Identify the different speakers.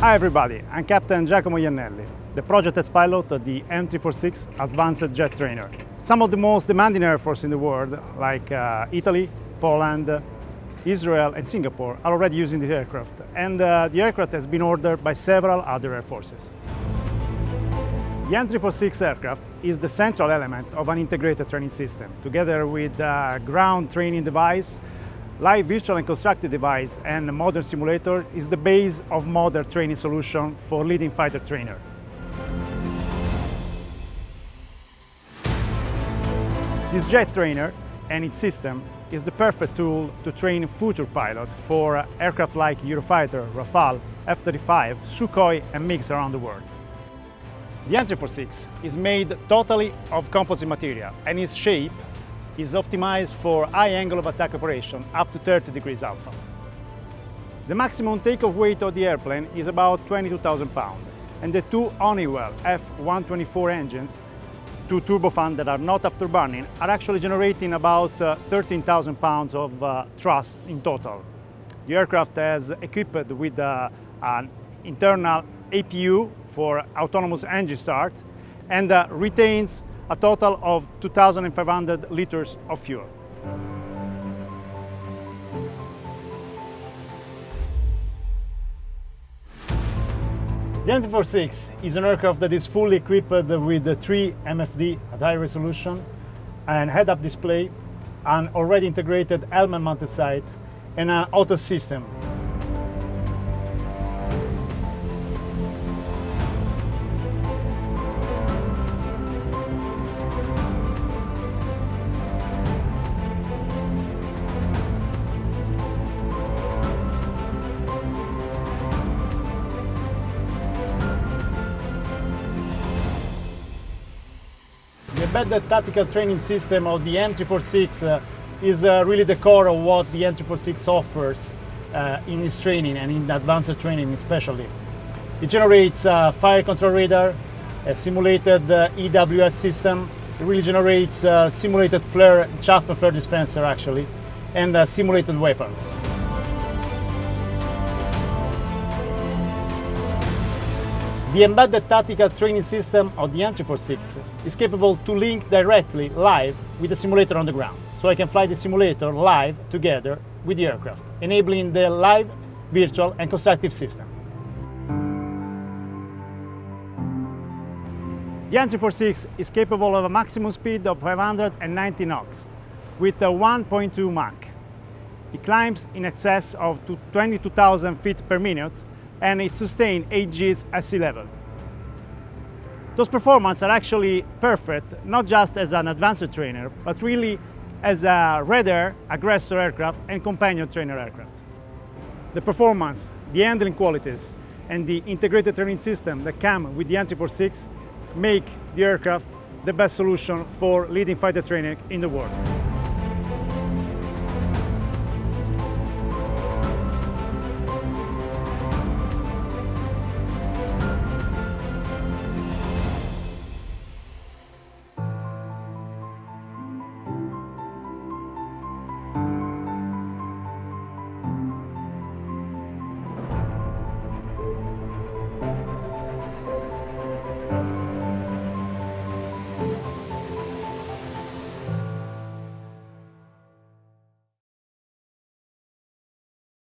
Speaker 1: Hi everybody, I'm Captain Giacomo Iannelli, the project test pilot of the M346 Advanced Jet Trainer. Some of the most demanding airforces in the world, like Italy, Poland, Israel and Singapore, are already using the aircraft, and the aircraft has been ordered by several other air forces. The M346 aircraft is the central element of an integrated training system, together with a ground training device, live virtual and constructed device, and a modern simulator is the base of modern training solution for leading fighter trainer. This jet trainer and its system is the perfect tool to train future pilots for aircraft like Eurofighter, Rafale, F-35, Sukhoi and MiGs around the world. The M346 is made totally of composite material, and its shape is optimized for high angle of attack operation up to 30 degrees alpha. The maximum takeoff weight of the airplane is about 22,000 pounds, and the two Honeywell F124 engines, two turbofans that are not afterburning, are actually generating about 13,000 pounds of thrust in total. The aircraft is equipped with an internal APU for autonomous engine start and retains a total of 2,500 liters of fuel. The M346 is an aircraft that is fully equipped with 3 MFD at high resolution, and head-up display, an already integrated helmet-mounted sight, and an auto system. The embedded tactical training system of the M346 is really the core of what the M346 offers in its training and in advanced training especially. It generates fire control radar, a simulated EWS system. It really generates simulated flare, chaff and flare dispenser actually, and simulated weapons. The embedded tactical training system of the M346 is capable to link directly live with the simulator on the ground. So I can fly the simulator live together with the aircraft, enabling the live, virtual and constructive system. The M346 is capable of a maximum speed of 590 knots with a 1.2 Mach. It climbs in excess of 22,000 feet per minute, and it sustains 8 Gs at sea level. Those performances are actually perfect, not just as an advanced trainer, but really as a radar, aggressor aircraft and companion trainer aircraft. The performance, the handling qualities, and the integrated training system that come with the M346 make the aircraft the best solution for leading fighter training in the world.